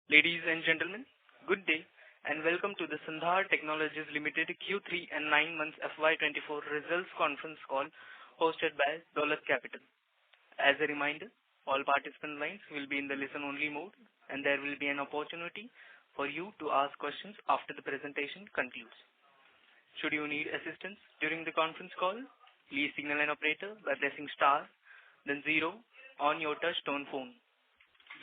Ladies and gentlemen, good day and welcome to the Sandhar Technologies Limited Q3 and 9 months FY24 results conference call hosted by Dolat Capital. As a reminder, all participant lines will be in the listen-only mode and there will be an opportunity for you to ask questions after the presentation concludes. Should you need assistance during the conference call, please signal an operator by pressing star, then 0 on your touch-tone phone.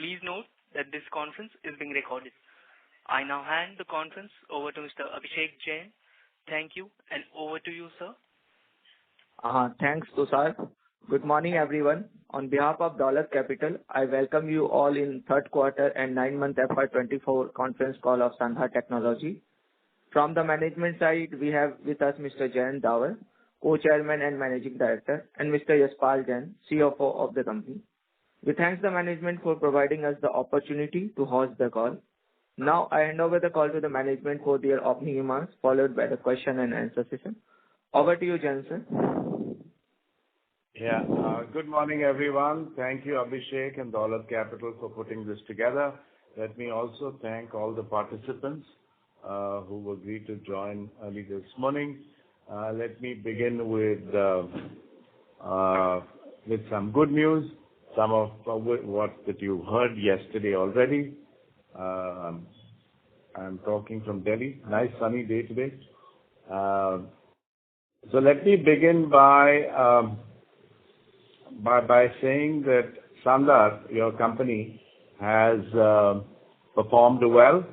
Please note that this conference is being recorded. I now hand the conference over to Mr. Abhishek Jain. Thank you, and over to you, sir. Thanks, Tushar. Good morning, everyone. On behalf of Dolat Capital, I welcome you all in third quarter and 9-month FY24 conference call of Sandhar Technology. From the management side, we have with us Mr. Jayant Davar, Co-Chairman and Managing Director, and Mr. Yashpal Jain, CFO of the company. We thank the management for providing us the opportunity to host the call. Now, I hand over the call to the management for their opening remarks, followed by the question and answer session. Over to you, Jain, sir. Good morning, everyone. Thank you, Abhishek and Dolat Capital, for putting this together. Let me also thank all the participants who agreed to join early this morning. Let me begin with some good news. Some of what that you heard yesterday already. I'm talking from Delhi. Nice sunny day today. So let me begin by saying that Sandhar, your company, has performed well.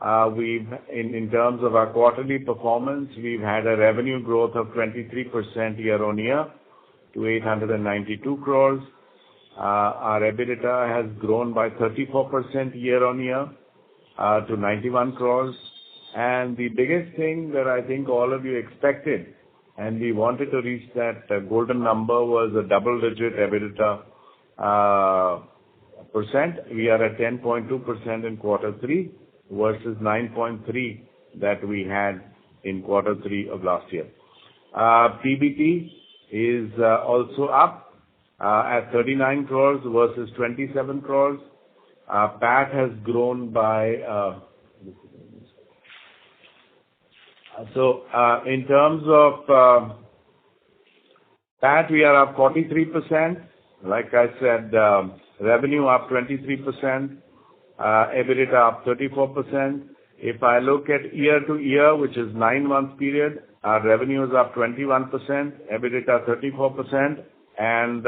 In terms of our quarterly performance, we've had a revenue growth of 23% year-on-year to 892 crores. Our EBITDA has grown by 34% year-on-year to 91 crores. And the biggest thing that I think all of you expected, and we wanted to reach that golden number, was a double-digit EBITDA percent. We are at 10.2% in quarter 3 versus 9.3% that we had in quarter 3 of last year. PBT is also up at 39 crores versus 27 crores. PAT has grown by... in terms of PAT, we are up 43%. Like I said, revenue up 23%, EBITDA up 34%. If I look at year-to-year, which is 9-month period, our revenue is up 21%, EBITDA 34%, and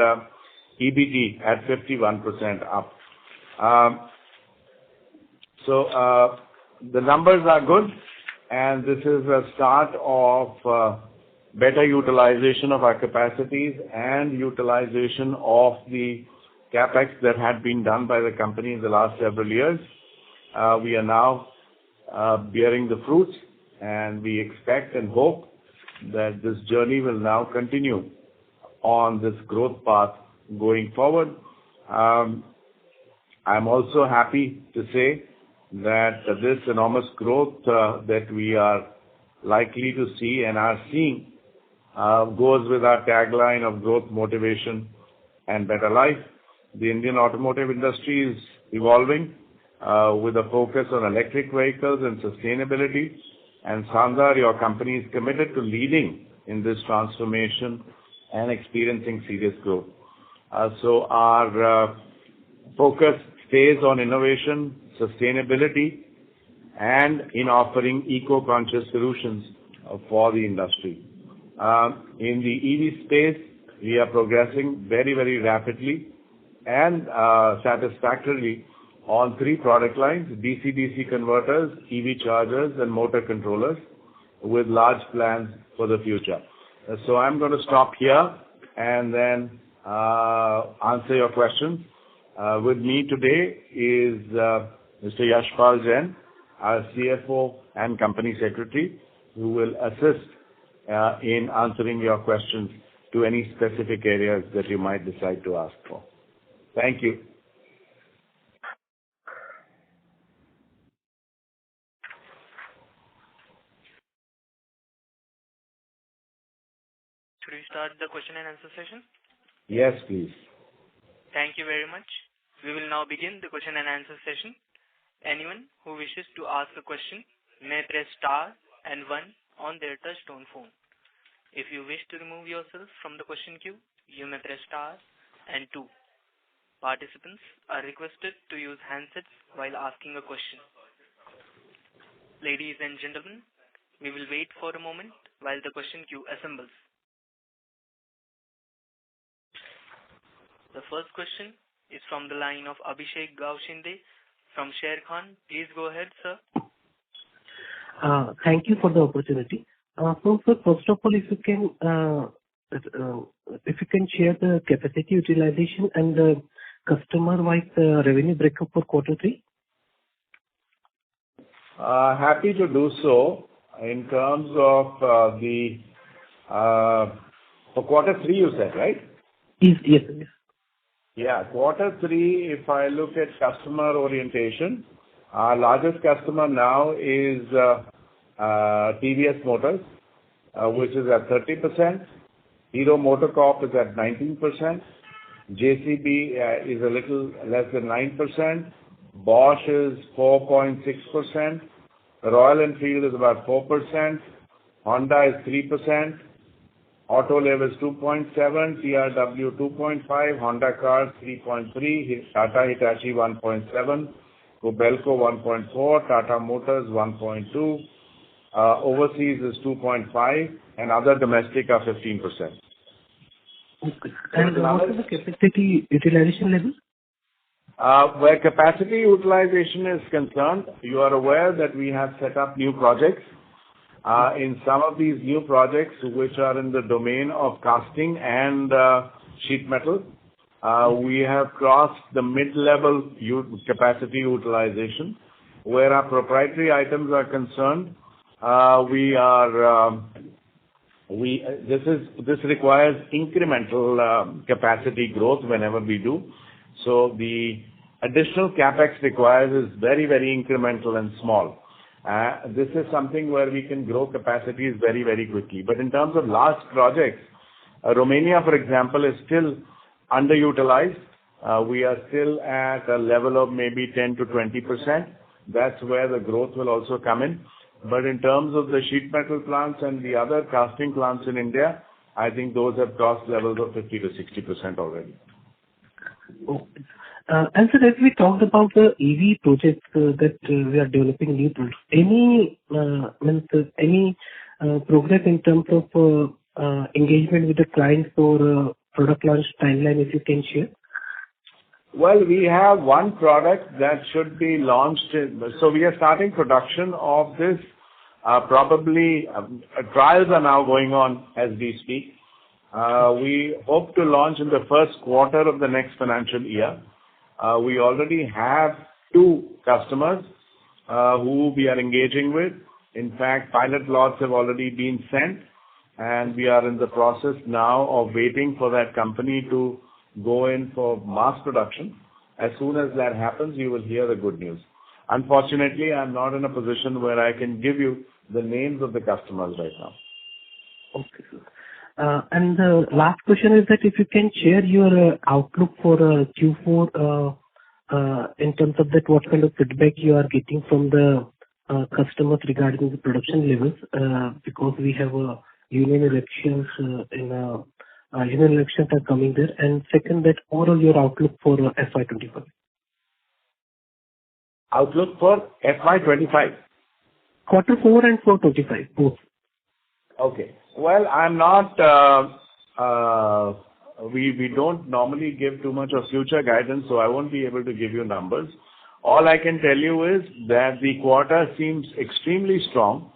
EBT at 51% up. The numbers are good, and this is a start of better utilization of our capacities and utilization of the capex that had been done by the company in the last several years. We are now bearing the fruits, and we expect and hope that this journey will now continue on this growth path going forward. I'm also happy to say that this enormous growth that we are likely to see and are seeing goes with our tagline of growth, motivation, and better life. The Indian automotive industry is evolving with a focus on electric vehicles and sustainability. And Sandhar, your company, is committed to leading in this transformation and experiencing serious growth. So our focus stays on innovation, sustainability, and in offering eco-conscious solutions for the industry. In the EV space, we are progressing very, very rapidly and satisfactorily on 3 product lines: DC-DC converters, EV chargers, and motor controllers, with large plans for the future. So I'm going to stop here and then answer your questions. With me today is Mr. Yashpal Jain, our CFO and Company Secretary, who will assist in answering your questions to any specific areas that you might decide to ask for. Thank you. Should we start the question and answer session? Yes, please. Thank you very much. We will now begin the question and answer session. Anyone who wishes to ask a question may press star and 1 on their touch-tone phone. If you wish to remove yourself from the question queue, you may press star and 2. Participants are requested to use handsets while asking a question. Ladies and gentlemen, we will wait for a moment while the question queue assembles. The first question is from the line of Abhishek Gaushinde from Sharekhan. Please go ahead, sir. Thank you for the opportunity. So, sir, first of all, if you can share the capacity utilization and the customer-wise revenue breakup for quarter 3. Happy to do so. In terms of for quarter 3, you said, right? Yes. Yeah, quarter 3, if I look at customer orientation, our largest customer now is TVS Motors, which is at 30%. Hero MotoCorp is at 19%. JCB is a little less than 9%. Bosch is 4.6%. Royal Enfield is about 4%. Honda is 3%. Autoliv is 2.7%. TRW 2.5%. Honda Cars 3.3%. Tata Hitachi 1.7%. Kobelco 1.4%. Tata Motors 1.2%. Overseas is 2.5%. And other domestic are 15%. Okay. And what is the capacity utilization level? Where capacity utilization is concerned, you are aware that we have set up new projects. In some of these new projects, which are in the domain of casting and sheet metal, we have crossed the mid-level capacity utilization. Where our proprietary items are concerned, this requires incremental capacity growth whenever we do. So the additional capex required is very, very incremental and small. This is something where we can grow capacities very, very quickly. But in terms of large projects, Romania, for example, is still underutilized. We are still at a level of maybe 10 to 20%. That's where the growth will also come in. But in terms of the sheet metal plants and the other casting plants in India, I think those have crossed levels of 50 to 60% already. Okay. And sir, as we talked about the EV projects that we are developing new products, any progress in terms of engagement with the clients for product launch timeline, if you can share? Well, we have one product that should be launched. So we are starting production of this. Probably trials are now going on as we speak. We hope to launch in the first quarter of the next financial year. We already have 2 customers who we are engaging with. In fact, pilot lots have already been sent, and we are in the process now of waiting for that company to go in for mass production. As soon as that happens, you will hear the good news. Unfortunately, I'm not in a position where I can give you the names of the customers right now. Okay, sir. And the last question is that if you can share your outlook for Q4 in terms of that, what kind of feedback you are getting from the customers regarding the production levels, because we have union elections union elections are coming there. And second, that overall your outlook for FY25. Outlook for FY25? Quarter 4 and 425, both. Okay. Well, I'm not, we don't normally give too much of future guidance, so I won't be able to give you numbers. All I can tell you is that the quarter seems extremely strong.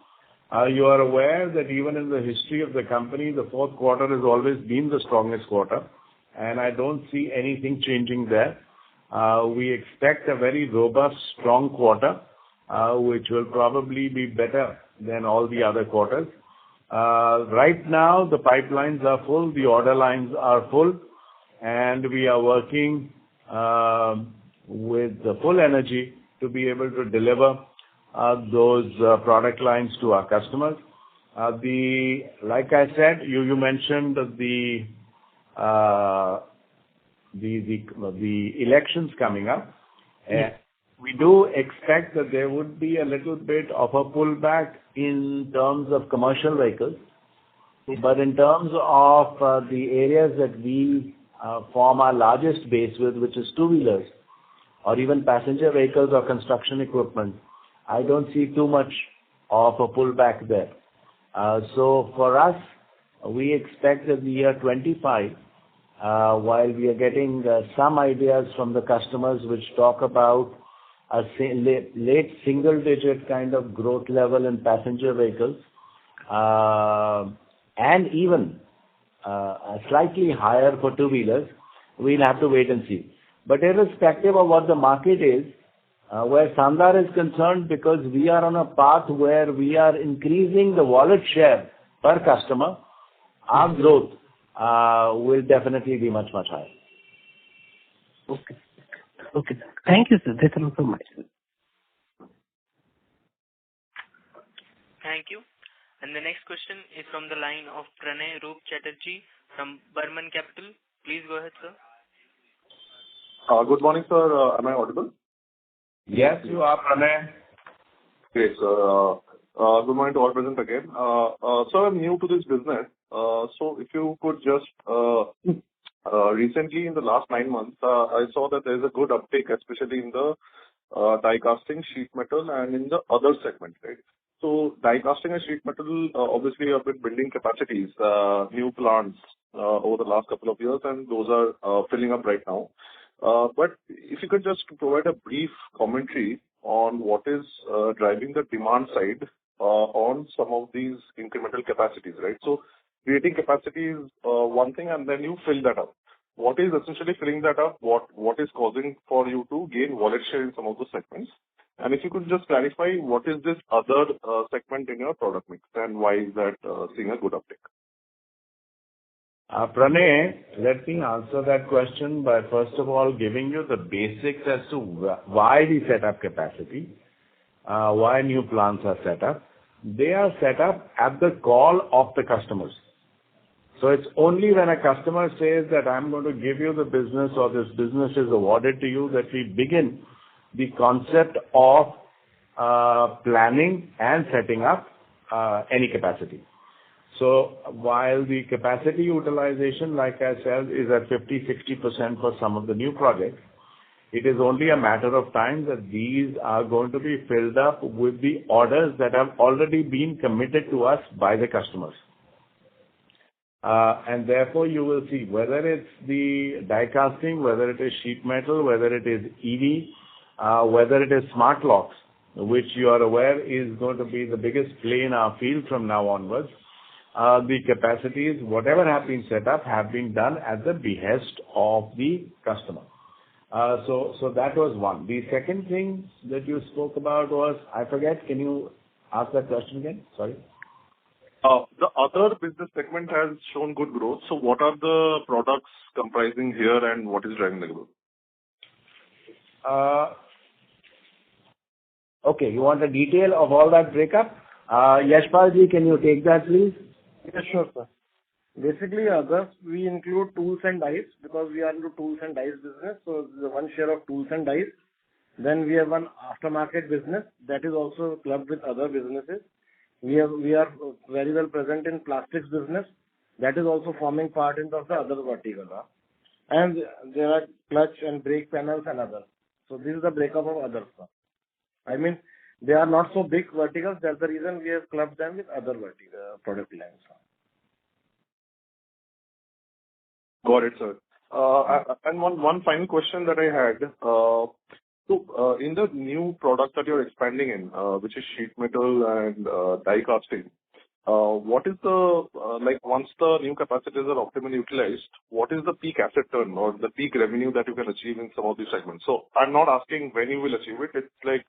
You are aware that even in the history of the company, the fourth quarter has always been the strongest quarter, and I don't see anything changing there. We expect a very robust, strong quarter, which will probably be better than all the other quarters. Right now, the pipelines are full, the order lines are full, and we are working with the full energy to be able to deliver those product lines to our customers. Like I said, you mentioned the elections coming up. Yes. we do expect that there would be a little bit of a pullback in terms of commercial vehicles. But in terms of the areas that we form our largest base with, which is two-wheelers, or even passenger vehicles or construction equipment, I don't see too much of a pullback there. So for us, we expect that the year 25, while we are getting some ideas from the customers which talk about a late single-digit kind of growth level in passenger vehicles, and even slightly higher for two-wheelers, we'll have to wait and see. But irrespective of what the market is, where Sandhar is concerned, because we are on a path where we are increasing the wallet share per customer, our growth will definitely be much, much higher. Okay. Okay. Thank you, sir. That's all from my side. Thank you. And the next question is from the line of Pranay Roop Chatterjee from Burman Capital. Please go ahead, sir. Good morning, sir. Am I audible? Yes, you are, Pranay. Great, sir. Good morning to all present again. Sir, I'm new to this business. So if you could just, recently in the last 9 months, I saw that there's a good uptake, especially in the die casting, sheet metal, and in the other segment, right? So die casting and sheet metal, obviously have been building capacities, new plants over the last couple of years, and those are filling up right now. But if you could just provide a brief commentary on what is driving the demand side on some of these incremental capacities, right? So creating capacity is one thing, and then you fill that up. What is essentially filling that up? What is causing for you to gain wallet share in some of the segments? And if you could just clarify, what is this other segment in your product mix, and why is that seeing a good uptake? Pranay, let me answer that question by first of all giving you the basics as to why we set up capacity, why new plants are set up. They are set up at the call of the customers. So it's only when a customer says that I'm going to give you the business or this business is awarded to you that we begin the concept of planning and setting up any capacity. So while the capacity utilization, like I said, is at 50-60% for some of the new projects, it is only a matter of time that these are going to be filled up with the orders that have already been committed to us by the customers. And therefore you will see whether it's the die casting, whether it is sheet metal, whether it is EV, whether it is smart locks, which you are aware is going to be the biggest play in our field from now onwards. The capacities, whatever have been set up, have been done at the behest of the customer. So that was one. The second thing that you spoke about was, I forget, can you ask that question again? Sorry. The other business segment has shown good growth. So what are the products comprising here, and what is driving the growth? Okay, you want a detail of all that breakup? Yashpal ji, can you take that, please? Yes, sure, sir. Basically, others, we include tools and dies because we are into tools and dies business. So the one share of tools and dies. Then we have one aftermarket business that is also clubbed with other businesses. We are very well present in plastics business. That is also forming part of the other vertical. And there are clutch and brake panels and others. So this is the breakup of others. I mean, they are not so big verticals. That's the reason we have clubbed them with other vertical product lines. Got it, sir. And one final question that I had. So in the new product that you're expanding in, which is sheet metal and die casting, what is the, like once the new capacities are optimally utilized, what is the peak asset turn or the peak revenue that you can achieve in some of these segments? So I'm not asking when you will achieve it. It's like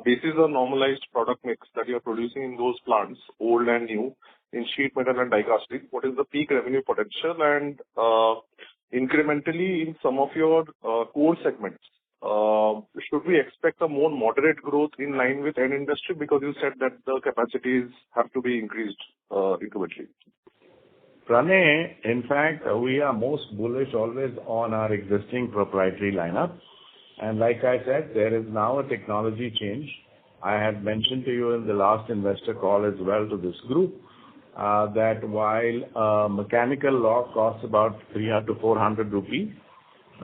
basis a normalized product mix that you're producing in those plants, old and new, in sheet metal and die casting. What is the peak revenue potential? And incrementally in some of your core segments, should we expect a more moderate growth in line with end industry? Because you said that the capacities have to be increased incrementally. Pranay, in fact, we are most bullish always on our existing proprietary lineup. And like I said, there is now a technology change. I had mentioned to you in the last investor call as well to this group, that while mechanical lock costs about 300 to 400 rupees,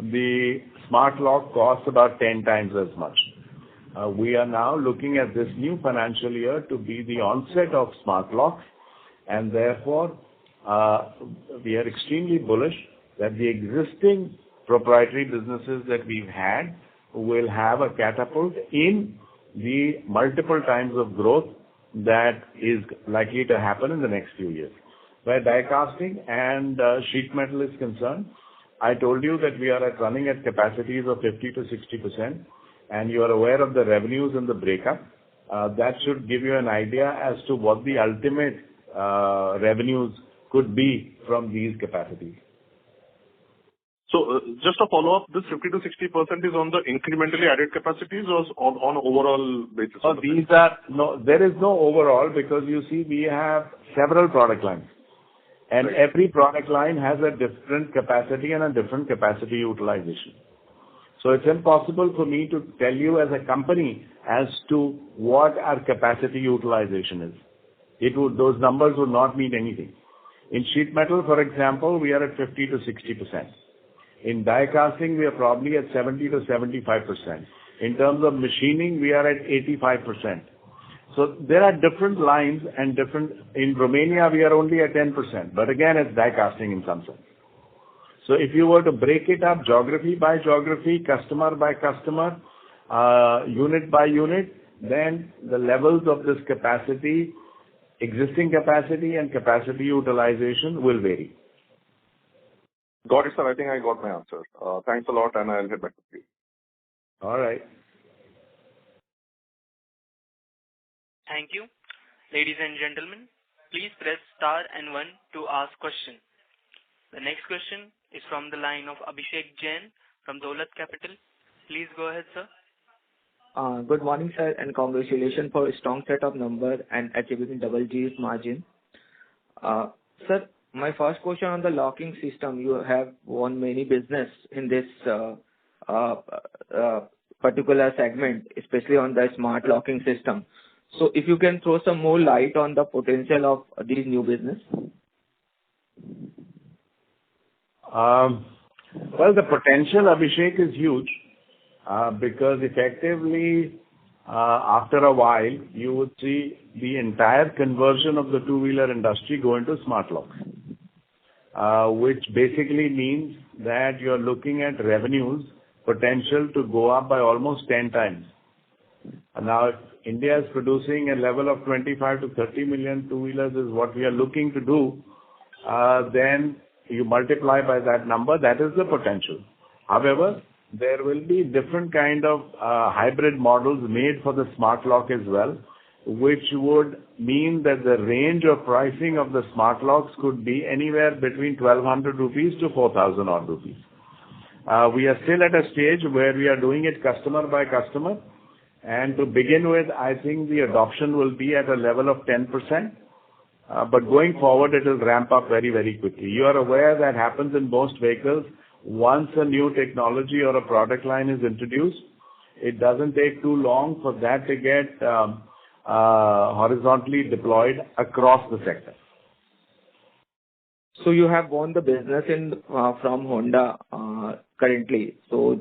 the smart lock costs about 10 times as much. We are now looking at this new financial year to be the onset of smart locks, and therefore, we are extremely bullish that the existing proprietary businesses that we've had will have a catapult in the multiple times of growth that is likely to happen in the next few years. Where die casting and sheet metal is concerned, I told you that we are running at capacities of 50 to 60%, and you are aware of the revenues and the breakup. That should give you an idea as to what the ultimate revenues could be from these capacities. So, just a follow-up, this 50 to 60% is on the incrementally added capacities or on overall basis? So there is no overall, because you see, we have several product lines, and Right. every product line has a different capacity and a different capacity utilization. So it's impossible for me to tell you as a company as to what our capacity utilization is. Those numbers would not mean anything. In sheet metal, for example, we are at 50 to 60%. In die casting, we are probably at 70 to 75%. In terms of machining, we are at 85%. So there are different lines and different. In Romania, we are only at 10%, but again, it's die casting in some sense. So if you were to break it up geography by geography, customer by customer, unit by unit, then the levels of this capacity, existing capacity and capacity utilization will vary. Got it, sir. I think I got my answer. Thanks a lot, and I'll get back to you. All right. Thank you. Ladies and gentlemen, please press star and 1 to ask question. The next question is from the line of Abhishek Jain from Dolat Capital. Please go ahead, sir. Good morning, sir, and congratulations for a strong set of numbers and achieving double G's margin. Sir, my first question on the locking system, you have won many business in this particular segment, especially on the smart locking system. So if you can throw some more light on the potential of these new business. Well, the potential, Abhishek, is huge, because effectively, after a while, you would see the entire conversion of the two-wheeler industry go into smart locks, which basically means that you're looking at revenues potential to go up by almost 10 times. Now, if India is producing a level of 25 to 30 million two-wheelers is what we are looking to do, then you multiply by that number, that is the potential. However, there will be different kind of hybrid models made for the smart lock as well, which would mean that the range of pricing of the smart locks could be anywhere between 1,200 rupees to 4,000 odd rupees. We are still at a stage where we are doing it customer by customer, and to begin with, I think the adoption will be at a level of 10%. But going forward, it will ramp up very, very quickly. You are aware that happens in most vehicles. Once a new technology or a product line is introduced, it doesn't take too long for that to get horizontally deployed across the sector. So you have won the business from Honda currently. So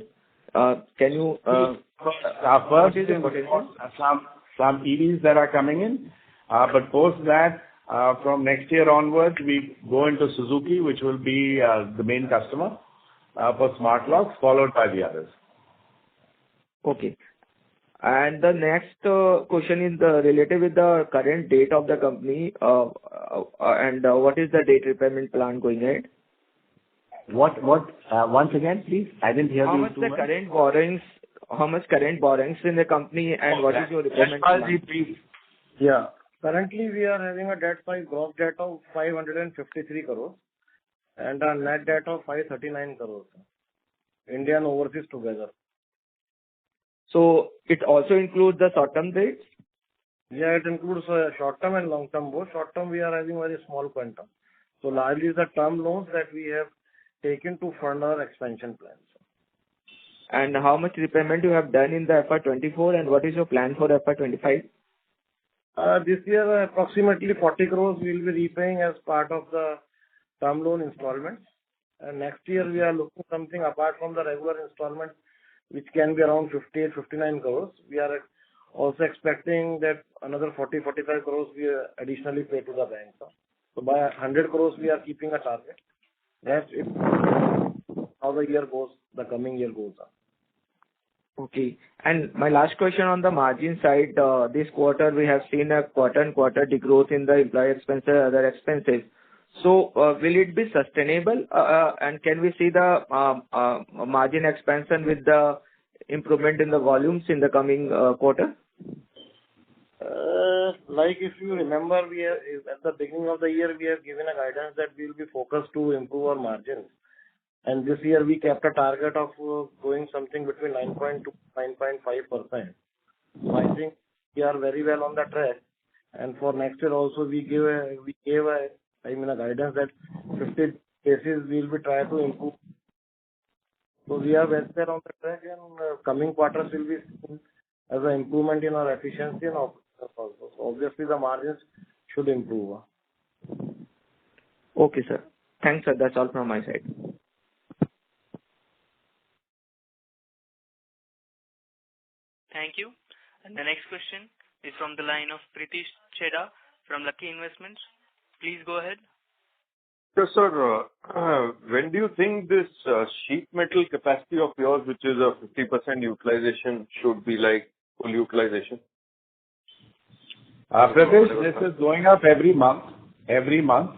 can you first is some EVs that are coming in, but post that, from next year onwards, we go into Suzuki, which will be the main customer for smart locks, followed by the others. Okay. And the next question is related with the current date of the company, and what is the debt repayment plan going ahead? What? Once again, please. I didn't hear you. How much current borrowings in the company, and what is your repayment plan? Please. Yeah. Currently, we are having a gross debt of 553 crores and a net debt of 539 crores. Indian overseas together. So it also includes the short-term dates? Yeah, it includes short-term and long-term both. Short-term, we are having very small quantum. So largely the term loans that we have taken to fund our expansion plans. And how much repayment you have done in the FY24, and what is your plan for FY25? This year, approximately 40 crores we will be repaying as part of the term loan installments. And next year, we are looking something apart from the regular installments, which can be around 58-59 crores. We are also expecting that another 40-45 crores we additionally pay to the bank. So by 100 crores, we are keeping a target. That's it. How the year goes, the coming year goes on. Okay. And my last question on the margin side, this quarter we have seen a quarter-on-quarter degrowth in the employee expenses, other expenses. So, will it be sustainable? And can we see the margin expansion with the improvement in the volumes in the coming quarter? Like if you remember, we are, at the beginning of the year, we have given a guidance that we will be focused to improve our margins. And this year we kept a target of going something between 9.2 to 9.5%. So I think we are very well on the track. And for next year also we gave a guidance that 50 cases we will be trying to improve. So we are well there on the track, and coming quarters will be seen as an improvement in our efficiency and also. So obviously the margins should improve. Okay, sir. Thanks, sir. That's all from my side. Thank you. And the next question is from the line of Pritish Chheda from Lucky Investments. Please go ahead. Yes, sir. When do you think this sheet metal capacity of yours, which is a 50% utilization, should be like full utilization? Pratish, this is going up every month. Every month,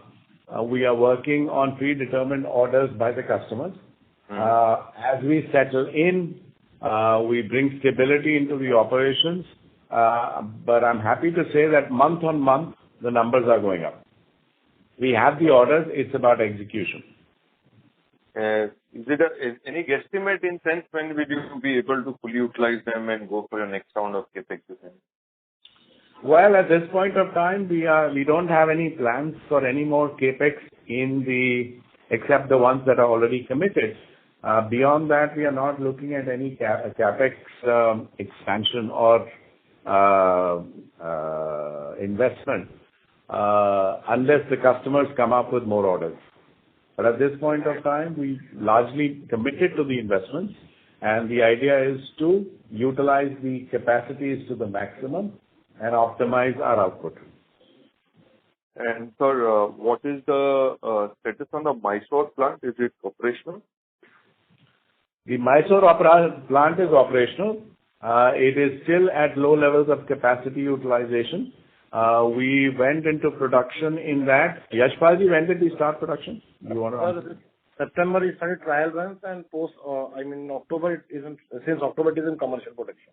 we are working on predetermined orders by the customers. As we settle in, we bring stability into the operations. But I'm happy to say that month on month, the numbers are going up. We have the orders. It's about execution. Is it any guesstimate in sense when will you be able to fully utilize them and go for your next round of capex? Well, at this point of time, we don't have any plans for any more capex except the ones that are already committed. Beyond that, we are not looking at any capex expansion or investment unless the customers come up with more orders. But at this point of time, we largely committed to the investments, and the idea is to utilize the capacities to the maximum and optimize our output. And sir, what is the status on the Mysore plant? Is it operational? The Mysore plant is operational. It is still at low levels of capacity utilization. We went into production in that. Yashpalji, when did we start production? You want to answer? September we started trial runs, and October since October it is in commercial production.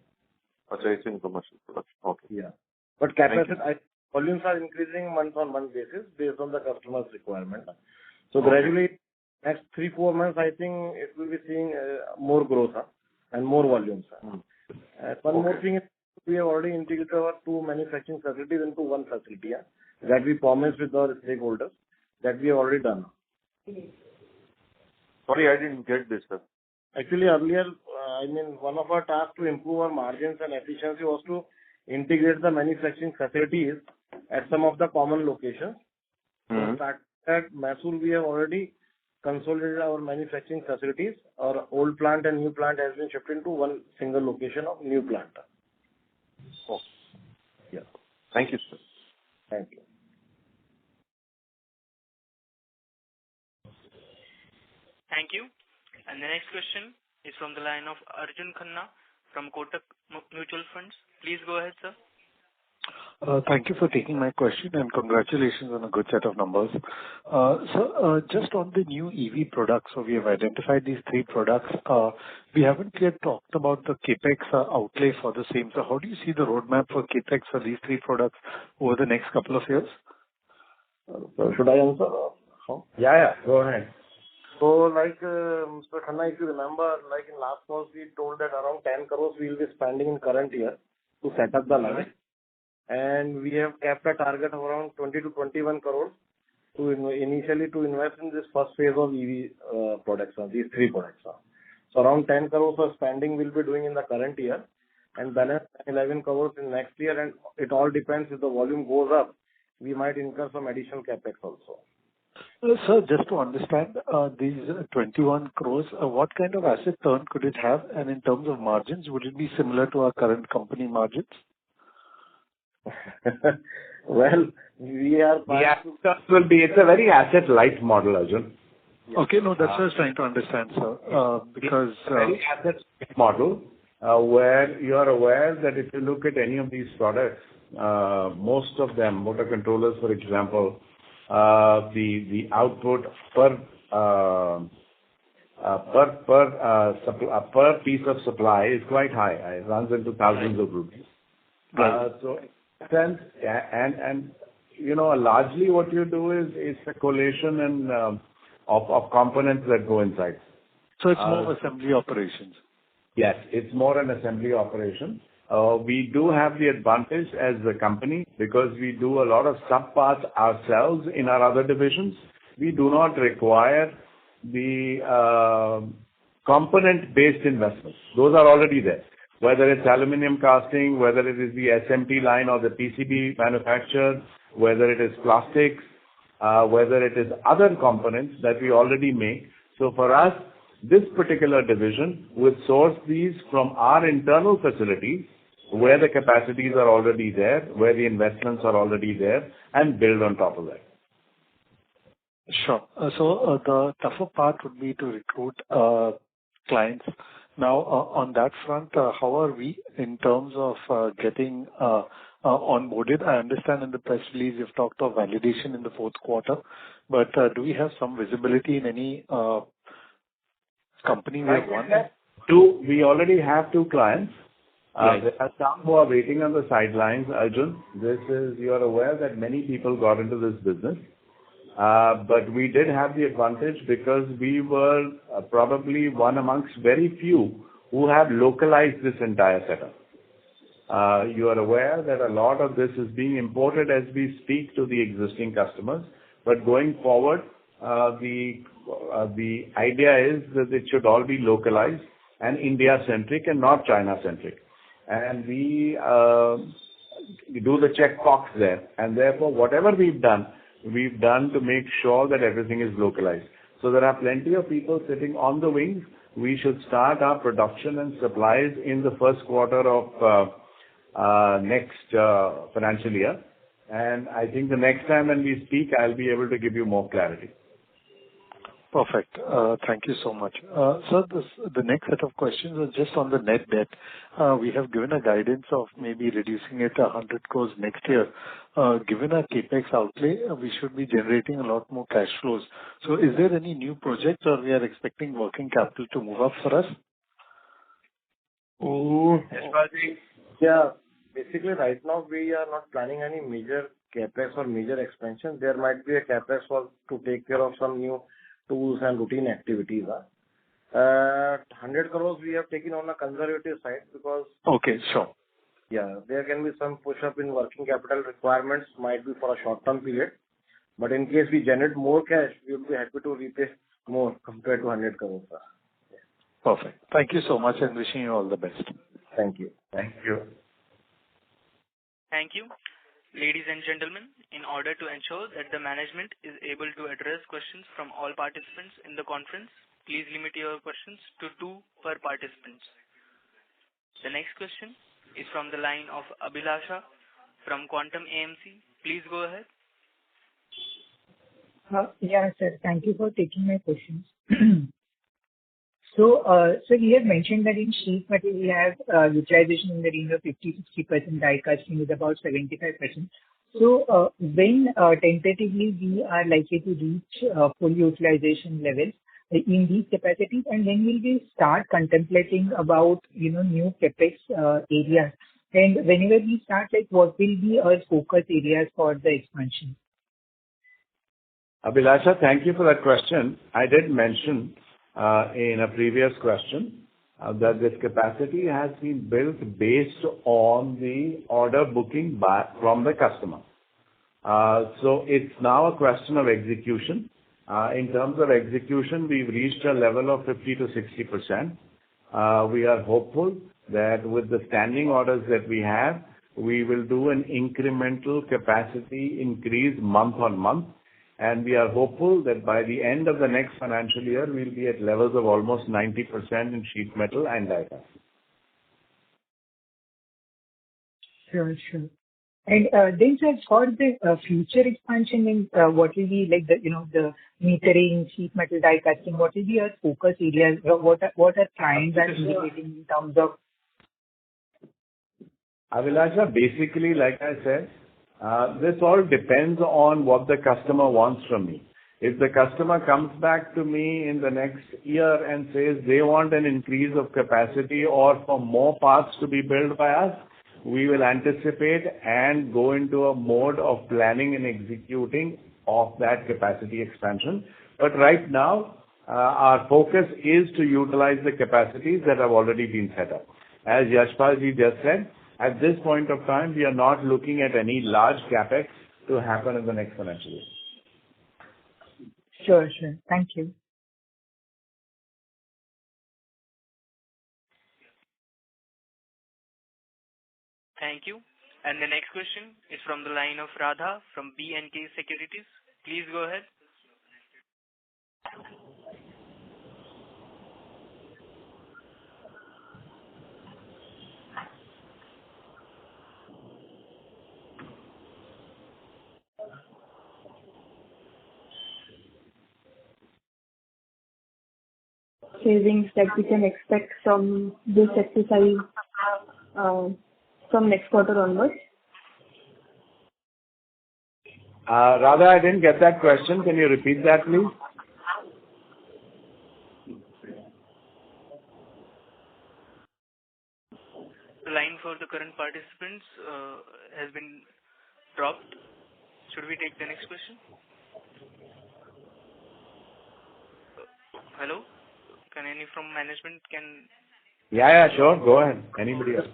Okay, it's in commercial production. Okay. Yeah. But capacity volumes are increasing month on month basis based on the customer's requirement. So gradually, next 3-4 months, I think it will be seeing more growth and more volumes. One more thing is we have already integrated our 2 manufacturing facilities into one facility that we promised with our stakeholders that we have already done. Sorry, I didn't get this, sir. Actually, earlier, one of our tasks to improve our margins and efficiency was to integrate the manufacturing facilities at some of the common locations. So at Mysore, we have already consolidated our manufacturing facilities. Our old plant and new plant has been shifted into one single location of new plant. Oh. Yeah. Thank you, sir. Thank you. Thank you. And the next question is from the line of Arjun Khanna from Kotak Mutual Funds. Please go ahead, sir. Thank you for taking my question, and congratulations on a good set of numbers. So, just on the new EV products, so we have identified these 3 products. We haven't yet talked about the capex outlay for the same. So how do you see the roadmap for capex for these 3 products over the next couple of years? So should I answer? Yeah. Go ahead. So, Mr. Khanna, if you remember, in last course, we told that around 10 crores we will be spending in current year to set up the line. And we have kept a target of around 20 to 21 crores initially to invest in this first phase of EV products, these 3 products. So around 10 crores of spending we'll be doing in the current year, and balance 11 crores in next year, and it all depends. If the volume goes up, we might incur some additional CapEx also. Sir, just to understand, these 21 crores, what kind of asset turn could it have? And in terms of margins, would it be similar to our current company margins? Well, we are... It's a very asset-light model, Arjun. Okay, no, that's what I was trying to understand, sir. Because... very asset-light model, where you are aware that if you look at any of these products, most of them, motor controllers, for example, the output per piece of supply is quite high. It runs into thousands of rupees. Right. So in that sense, and you know, largely what you do is a collation and of components that go inside. So it's more assembly operations. Yes, it's more an assembly operation. We do have the advantage as a company because we do a lot of sub-parts ourselves in our other divisions. We do not require the component-based investments. Those are already there. Whether it's aluminum casting, whether it is the SMT line or the PCB manufacturer, whether it is plastics, whether it is other components that we already make. So for us, this particular division will source these from our internal facilities where the capacities are already there, where the investments are already there, and build on top of that. Sure. So the tougher part would be to recruit clients. Now, on that front, how are we in terms of getting onboarded? I understand in the press release you've talked of validation in the fourth quarter, but do we have some visibility in any company we have won? We already have 2 clients. Right. There are some who are waiting on the sidelines, Arjun. You are aware that many people got into this business. But we did have the advantage because we were probably one amongst very few who have localized this entire setup. You are aware that a lot of this is being imported as we speak to the existing customers. But going forward, the idea is that it should all be localized and India-centric and not China-centric. And we do the check box there. And therefore, whatever we've done to make sure that everything is localized. So there are plenty of people sitting on the wings. We should start our production and supplies in the first quarter of next financial year. And I think the next time when we speak, I'll be able to give you more clarity. Perfect. Thank you so much. Sir, the next set of questions are just on the net debt. We have given a guidance of maybe reducing it 100 crores next year. Given our capex outlay, we should be generating a lot more cash flows. So is there any new projects or we are expecting working capital to move up for us? Yeah. Basically, right now we are not planning any major capex or major expansion. There might be a capex to take care of some new tools and routine activities. 100 crores we have taken on a conservative side because... Okay, sure. Yeah, there can be some push-up in working capital requirements, might be for a short-term period. But in case we generate more cash, we will be happy to repay more compared to 100 crores. Perfect. Thank you so much and wishing you all the best. Thank you. Thank you. Thank you. Ladies and gentlemen, in order to ensure that the management is able to address questions from all participants in the conference, please limit your questions to 2 per participant. The next question is from the line of Abhilasha from Quantum AMC. Please go ahead. Yeah, sir. Thank you for taking my questions. So, you have mentioned that in sheet metal we have utilization in the range of 50-60%, die casting is about 75%. So, when tentatively we are likely to reach full utilization levels in these capacities, and when will we start contemplating about new capex areas? And whenever we start, like what will be our focus areas for the expansion? Abhilasha, thank you for that question. I did mention in a previous question that this capacity has been built based on the order booking from the customer. So it's now a question of execution, In terms of execution, we've reached a level of 50 to 60%. We are hopeful that with the standing orders that we have, we will do an incremental capacity increase month on month, and we are hopeful that by the end of the next financial year, we'll be at levels of almost 90% in sheet metal and die casting. Sure, sure. And then, sir, for the future expansion in what will be like the metering, sheet metal die casting, what will be our focus areas? What are clients are indicating in terms of? Abhilasha, basically, like I said, this all depends on what the customer wants from me. If the customer comes back to me in the next year and says they want an increase of capacity or for more parts to be built by us, we will anticipate and go into a mode of planning and executing of that capacity expansion. But right now, our focus is to utilize the capacities that have already been set up. As Yashpal ji just said, at this point of time, we are not looking at any large capex to happen in the next financial year. Sure, sure. Thank you. Thank you. And the next question is from the line of Radha from B&K Securities. Please go ahead. Savings that we can expect from this exercise from next quarter onwards? Radha, I didn't get that question. Can you repeat that, please? The line for the current participants has been dropped. Should we take the next question? Hello? Can any from management Yeah, sure. Go ahead. Anybody else?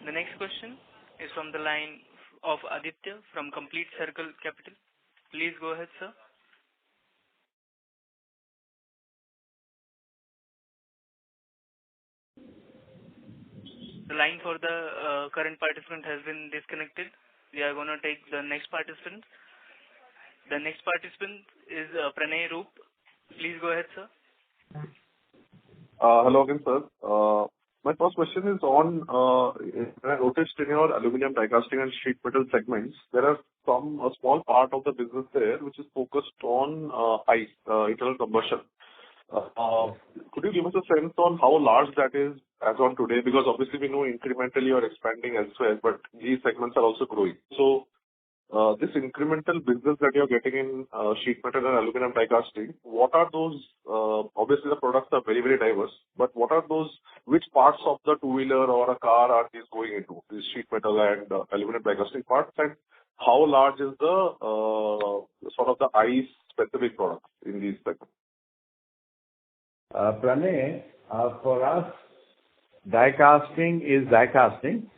The next question is from the line of Aditya from Complete Circle Capital. Please go ahead, sir. The line for the current participant has been disconnected. We are going to take the next participant. The next participant is Pranay Roop. Please go ahead, sir. Hello again, sir. My first question is on, I noticed in your aluminum die casting and sheet metal segments, there are a small part of the business there which is focused on ICE, internal combustion. Could you give us a sense on how large that is as on today? Because obviously we know incrementally you are expanding elsewhere, but these segments are also growing. So this incremental business that you're getting in sheet metal and aluminum die casting, what are those? Obviously the products are very, very diverse, but what are those? Which parts of the two-wheeler or a car are these going into? These sheet metal and aluminum die casting parts, and how large is the sort of the ICE specific products in these segments? Pranay, for us, die casting is die casting,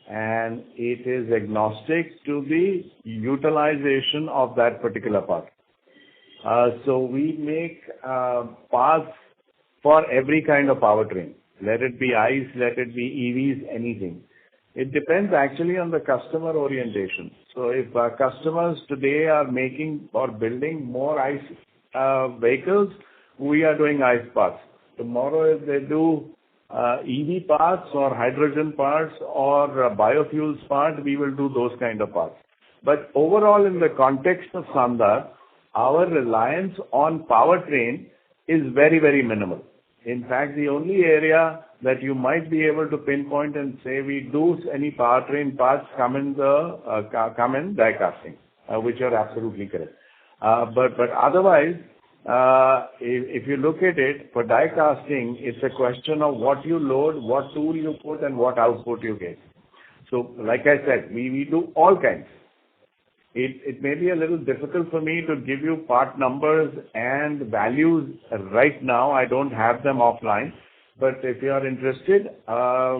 and it is agnostic to the utilization of that particular part. So we make parts for every kind of powertrain. Let it be ICE, let it be EVs, anything. It depends actually on the customer orientation. So if our customers today are making or building more ICE vehicles, we are doing ICE parts. Tomorrow if they do EV parts or hydrogen parts or biofuels part, we will do those kind of parts. But overall, in the context of Sandhar, our reliance on powertrain is very, very minimal. In fact, the only area that you might be able to pinpoint and say we do any powertrain parts come in die casting, which are absolutely correct. But otherwise, if you look at it, for die casting, it's a question of what you load, what tool you put, and what output you get. So, like I said, we do all kinds. It may be a little difficult for me to give you part numbers and values right now. I don't have them offline. But if you are interested,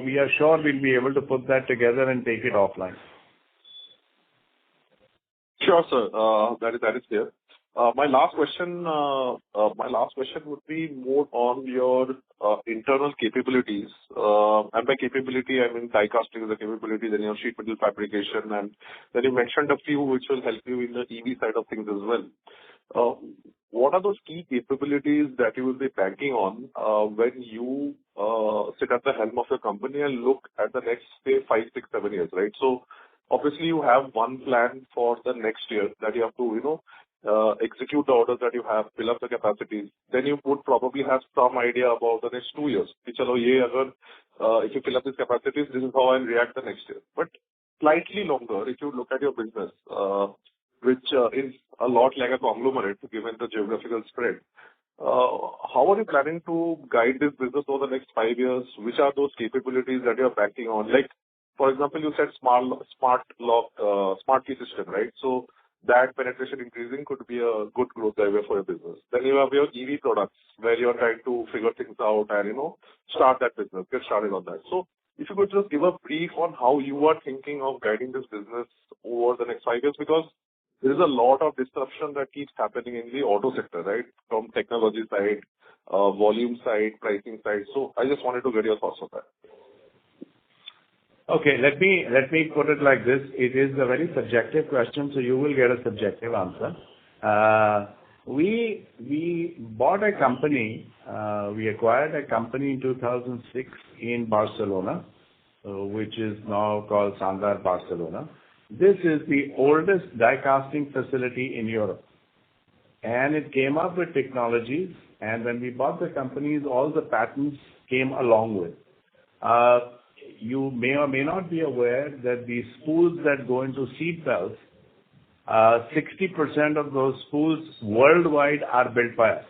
we are sure we'll be able to put that together and take it offline. Sure, sir. That is clear. My last question would be more on your internal capabilities. And by capability, I mean die casting is a capability, then your sheet metal fabrication, and then you mentioned a few which will help you in the EV side of things as well. What are those key capabilities that you will be banking on when you sit at the helm of the company and look at the next, say, 5, 6, 7 years, right? So obviously, you have one plan for the next year that you have to, execute the orders that you have, fill up the capacities. Then you would probably have some idea about the next 2 years. If you fill up these capacities, this is how I'll react the next year. But slightly longer, if you look at your business, which is a lot like a conglomerate, given the geographical spread. How are you planning to guide this business over the next 5 years? Which are those capabilities that you're banking on? Like, for example, you said smart lock, smart key system, right? So that penetration increasing could be a good growth driver for your business. Then you have your EV products, where you're trying to figure things out and, start that business, get started on that. So if you could just give a brief on how you are thinking of guiding this business over the next 5 years, because there is a lot of disruption that keeps happening in the auto sector, right? From technology side, volume side, pricing side. So I just wanted to get your thoughts on that. Okay, let me put it like this. It is a very subjective question, so you will get a subjective answer. We bought a company, we acquired a company in 2006 in Barcelona, which is now called Sandhar, Barcelona. This is the oldest die casting facility in Europe. And it came up with technologies, and when we bought the companies, all the patents came along with. You may or may not be aware that the spools that go into seat belts, 60% of those spools worldwide are built by us.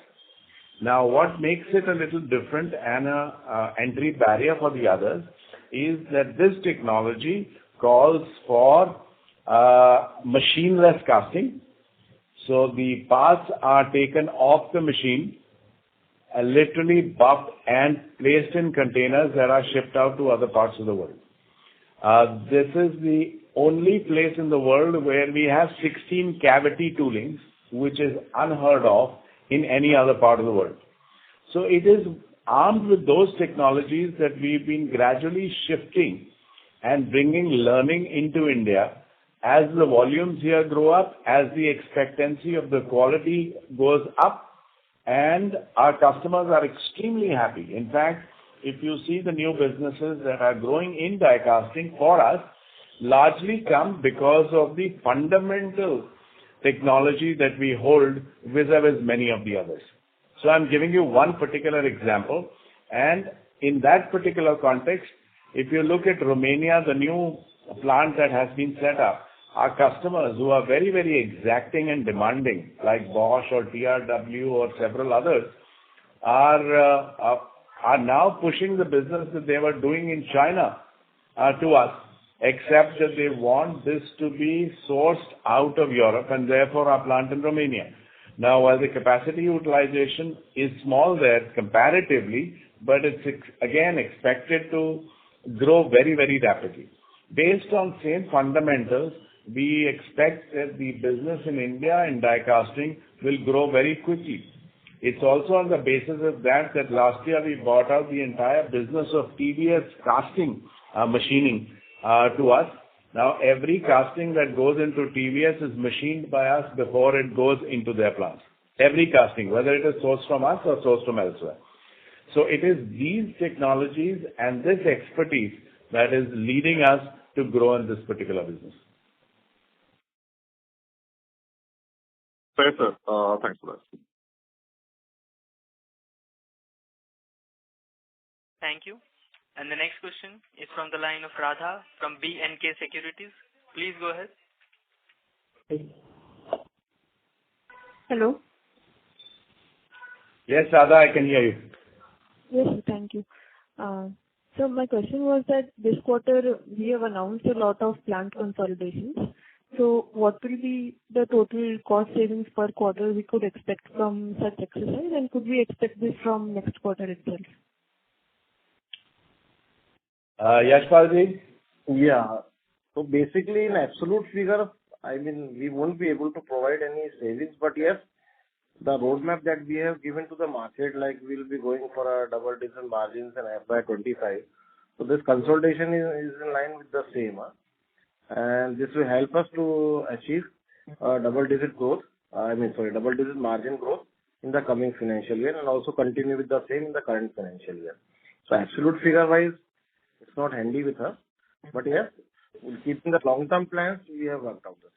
Now, what makes it a little different and an entry barrier for the others is that this technology calls for machineless casting. So the parts are taken off the machine, literally buffed and placed in containers that are shipped out to other parts of the world. This is the only place in the world where we have 16 cavity toolings, which is unheard of in any other part of the world. So it is armed with those technologies that we've been gradually shifting and bringing learning into India. As the volumes here grow up, as the expectancy of the quality goes up, and our customers are extremely happy. In fact, if you see the new businesses that are growing in die casting for us, largely come because of the fundamental technology that we hold vis-a-vis many of the others. So I'm giving you one particular example, and in that particular context, if you look at Romania, the new plant that has been set up, our customers who are very, very exacting and demanding, like Bosch or TRW or several others, are now pushing the business that they were doing in China to us, except that they want this to be sourced out of Europe and therefore our plant in Romania. Now, while the capacity utilization is small there comparatively, but it's again expected to grow very, very rapidly. Based on same fundamentals, we expect that the business in India in die casting will grow very quickly. It's also on the basis of that last year we bought out the entire business of TVS casting machining to us. Now every casting that goes into TVS is machined by us before it goes into their plants. Every casting, whether it is sourced from us or sourced from elsewhere. So it is these technologies and this expertise that is leading us to grow in this particular business. Fair, sir. Thanks for that. Thank you. And the next question is from the line of Radha from B&K Securities. Please go ahead. Hello. Yes, Radha, I can hear you. Yes, thank you. So my question was that this quarter we have announced a lot of plant consolidations. So what will be the total cost savings per quarter we could expect from such exercise, and could we expect this from next quarter itself? Yashpalji? Yeah. So basically in absolute figure, I mean, we won't be able to provide any savings, but yes, the roadmap that we have given to the market, like we'll be going for a double-digit margins in FY 25. So this consolidation is in line with the same, and this will help us to achieve double-digit growth, double-digit margin growth in the coming financial year, and also continue with the same in the current financial year. So absolute figure-wise, it's not handy with us, but yes, keeping the long-term plans, we have worked out the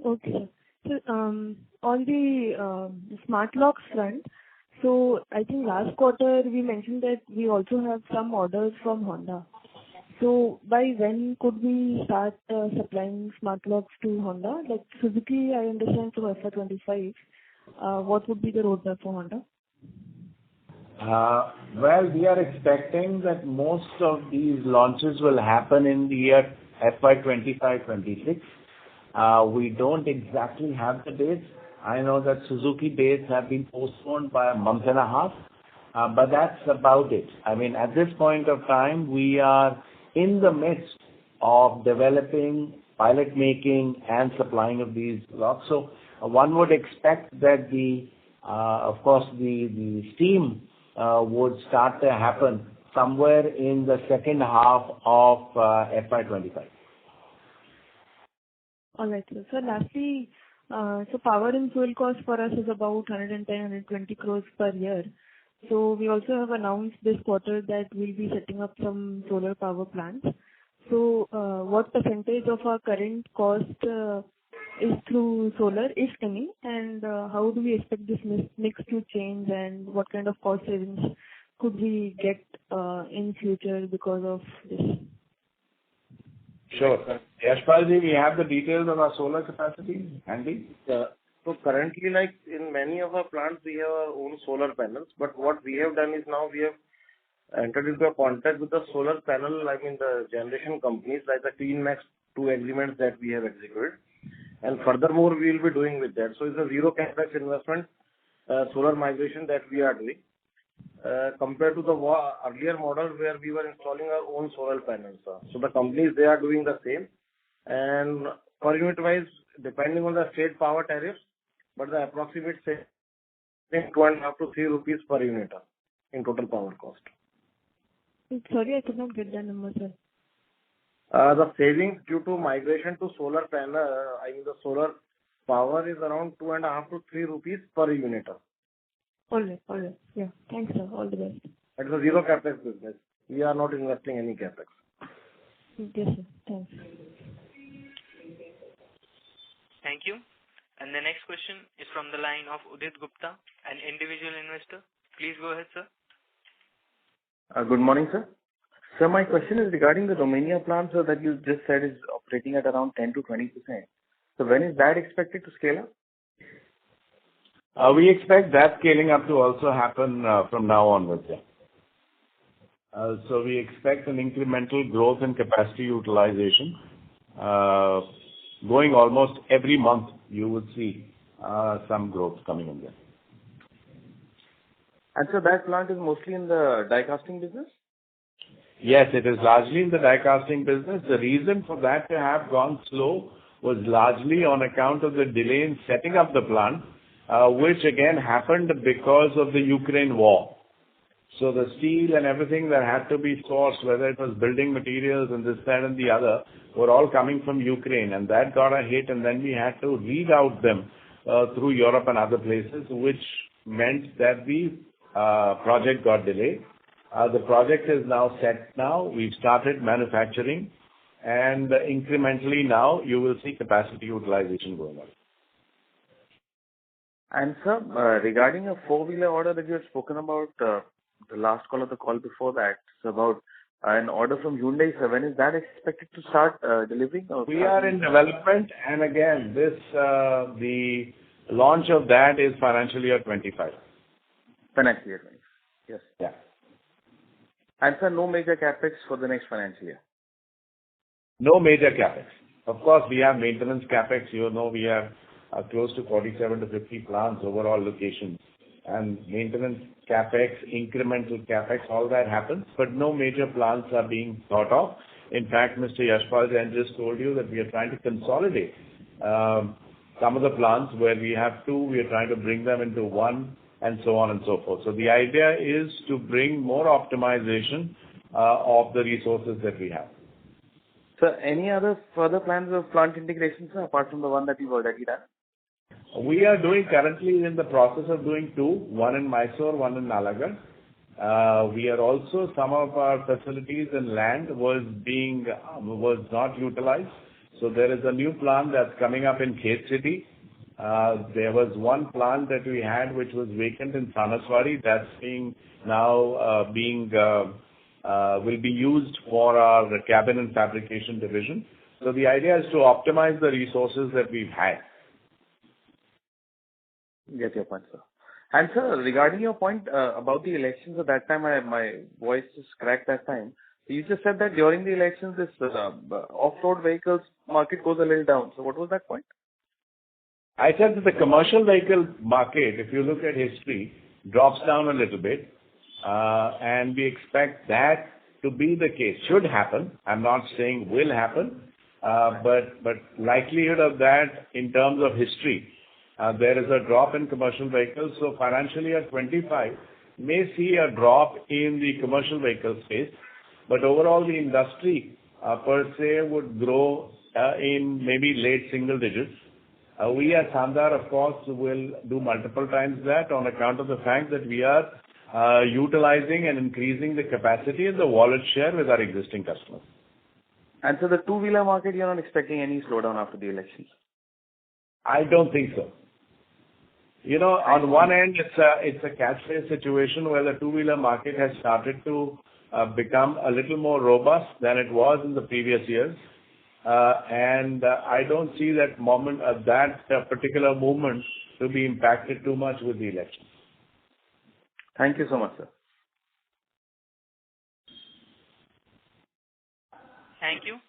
same. Okay. So, on the smart locks front, so I think last quarter we mentioned that we also have some orders from Honda. So by when could we start supplying smart locks to Honda? Like Suzuki, I understand from FY 25. What would be the roadmap for Honda? Well, we are expecting that most of these launches will happen in the year FY 25-26. We don't exactly have the dates. I know that Suzuki dates have been postponed by a month and a half, but that's about it. I mean, at this point of time, we are in the midst of developing, pilot making, and supplying of these locks. So one would expect that of course, the steam would start to happen somewhere in the second half of FY 25. All right, sir. So lastly, so power and fuel cost for us is about 110-120 crores per year. So we also have announced this quarter that we'll be setting up some solar power plants. So what percentage of our current cost is through solar, if any, and how do we expect this mix to change, and what kind of cost savings could we get in future because of this? Sure. Yashpalji, we have the details of our solar capacity handy. So currently, like in many of our plants, we have our own solar panels. But what we have done is now we have entered into a contract with the solar panel, the generation companies, like the Clean Max 2 agreements that we have executed. And furthermore, we will be doing with that. So it's a zero capex investment solar migration that we are doing. Compared to the earlier model where we were installing our own solar panels. So the companies, they are doing the same. And per unit wise, depending on the state power tariffs, but the approximate saving 2.5 to 3 rupees per unit in total power cost. Sorry, I could not get that number, sir. The savings due to migration to solar panel, the solar power is around 2.5 to 3 rupees per unit. All right. Yeah. Thanks, sir. All the best. It's a zero capex business. We are not investing any capex. Yes, sir. Thanks. Thank you. And the next question is from the line of Udit Gupta, an individual investor. Please go ahead, sir. Good morning, sir. Sir, my question is regarding the Romania plant, sir, that you just said is operating at around 10 to 20%. So when is that expected to scale up? We expect that scaling up to also happen from now onwards. So we expect an incremental growth in capacity utilization. Going almost every month, you would see some growth coming in there. And so that plant is mostly in the die casting business? Yes, it is largely in the die casting business. The reason for that to have gone slow was largely on account of the delay in setting up the plant, which again happened because of the Ukraine war. So the steel and everything that had to be sourced, whether it was building materials and this, that and the other, were all coming from Ukraine, and that got a hit, and then we had to reroute them through Europe and other places, which meant that the project got delayed. The project is now set now. We've started manufacturing, and incrementally now you will see capacity utilization going on. And sir, regarding a four-wheeler order that you had spoken about the last call or the call before that, it's about an order from Hyundai. So when is that expected to start delivering? We are in development, and again, the launch of that is financial year 25. Financial year 25. Yes. Yeah. And sir, no major capex for the next financial year? No major capex. Of course, we have maintenance capex. You know, we have close to 47 to 50 plants, overall locations. And maintenance capex, incremental capex, all that happens, but no major plants are being thought of. In fact, Mr. Yashpal Jain just told you that we are trying to consolidate some of the plants where we have two, we are trying to bring them into one, and so on and so forth. So the idea is to bring more optimization of the resources that we have. Sir, any other further plans of plant integration, sir, apart from the one that you've already done? We are currently in the process of doing two, one in Mysore, one in Nalagarh. We are also, some of our facilities and land was not utilized. So there is a new plant that's coming up in Khed City. There was one plant that we had which was vacant in Sanaswadi. That's will be used for our cabin and fabrication division. So the idea is to optimize the resources that we've had. Get your point, sir. And sir, regarding your point about the elections, at that time my voice just cracked that time. You just said that during the elections, this off-road vehicles market goes a little down. So what was that point? I said that the commercial vehicle market, if you look at history, drops down a little bit, and we expect that to be the case. Should happen. I'm not saying will happen, but likelihood of that in terms of history, there is a drop in commercial vehicles. So financial year 25 may see a drop in the commercial vehicle space, but overall the industry per se would grow in maybe late single digits. We at Sandhar, of course, will do multiple times that on account of the fact that we are utilizing and increasing the capacity and the wallet share with our existing customers. And so the two-wheeler market, you're not expecting any slowdown after the elections? I don't think so. You know, on one end, it's a catch-phase situation where the two-wheeler market has started to become a little more robust than it was in the previous years. And I don't see that particular movement to be impacted too much with the election. Thank you so much, sir. Thank you.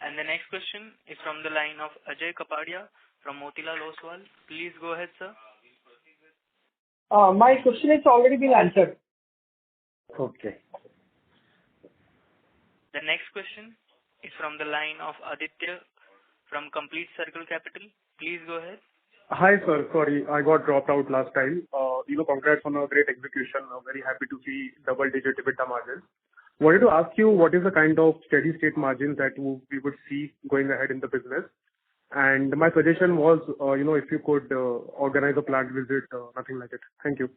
And the next question is from the line of Ajay Kapadia from Motilal Oswal. Please go ahead, sir. My question has already been answered. Okay. The next question is from the line of Aditya from Complete Circle Capital. Please go ahead. Hi, sir. Sorry, I got dropped out last time. Congrats on a great execution. I'm very happy to see double-digit EBITDA margins. Wanted to ask you, what is the kind of steady-state margins that we would see going ahead in the business? And my suggestion was, if you could organize a plant visit, nothing like it. Thank you.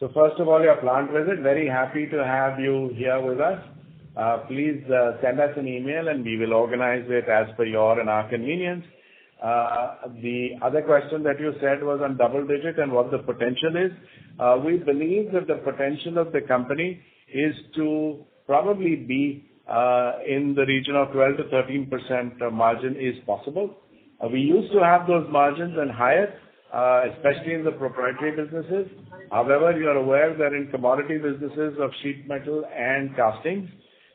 So first of all, your plant visit, very happy to have you here with us. Please send us an email and we will organize it as per your and our convenience. The other question that you said was on double digit and what the potential is. We believe that the potential of the company is to probably be in the region of 12 to 13% margin is possible. We used to have those margins and higher, especially in the proprietary businesses. However, you are aware that in commodity businesses of sheet metal and castings,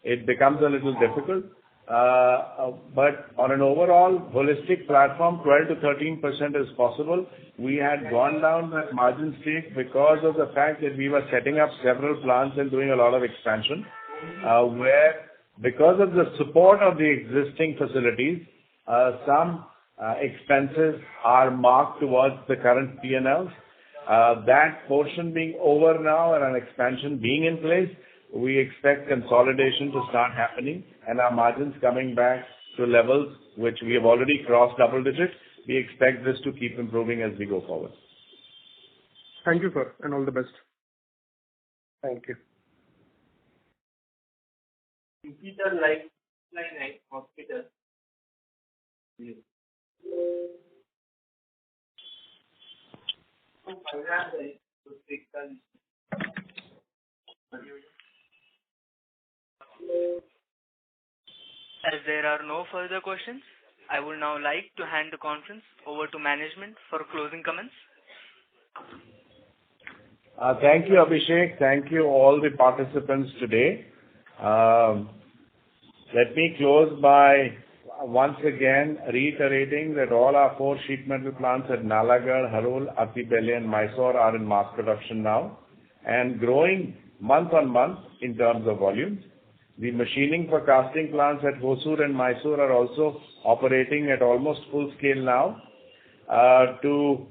it becomes a little difficult. But on an overall holistic platform, 12 to 13% is possible. We had gone down that margin stake because of the fact that we were setting up several plants and doing a lot of expansion, where because of the support of the existing facilities, some expenses are marked towards the current P&Ls. That portion being over now and an expansion being in place, we expect consolidation to start happening and our margins coming back to levels which we have already crossed double digits. We expect this to keep improving as we go forward. Thank you, sir, and all the best. Thank you. Hospital. As there are no further questions, I would now like to hand the conference over to management for closing comments. Thank you, Abhishek. Thank you all the participants today. Let me close by once again reiterating that all our 4 sheet metal plants at Nalagarh, Harol, Attibele and Mysore are in mass production now and growing month on month in terms of volumes. The machining for casting plants at Hosur and Mysore are also operating at almost full scale now. To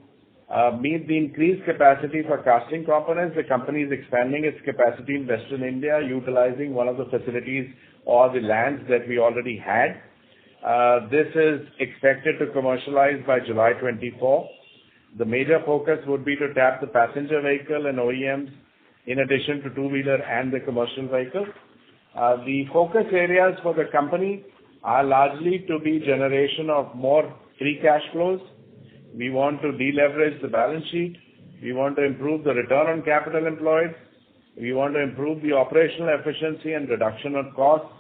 meet the increased capacity for casting components, the company is expanding its capacity in Western India, utilizing one of the facilities or the lands that we already had. This is expected to commercialize by July 24. The major focus would be to tap the passenger vehicle and OEMs in addition to two-wheeler and the commercial vehicle. The focus areas for the company are largely to be generation of more free cash flows. We want to deleverage the balance sheet. We want to improve the return on capital employed. We want to improve the operational efficiency and reduction of costs.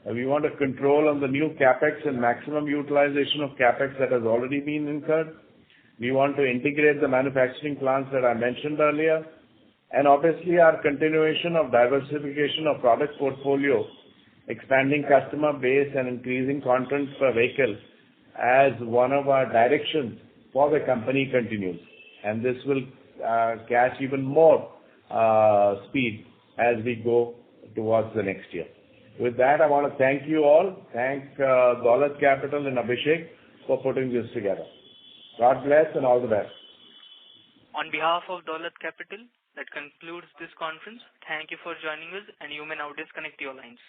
We want to control on the new CapEx and maximum utilization of CapEx that has already been incurred. We want to integrate the manufacturing plants that I mentioned earlier. And obviously our continuation of diversification of product portfolio, expanding customer base and increasing content per vehicle as one of our directions for the company continues. And this will catch even more speed as we go towards the next year. With that, I want to thank you all. Thank Daulat Capital and Abhishek for putting this together. God bless and all the best. On behalf of Daulat Capital, that concludes this conference. Thank you for joining us, and you may now disconnect your lines.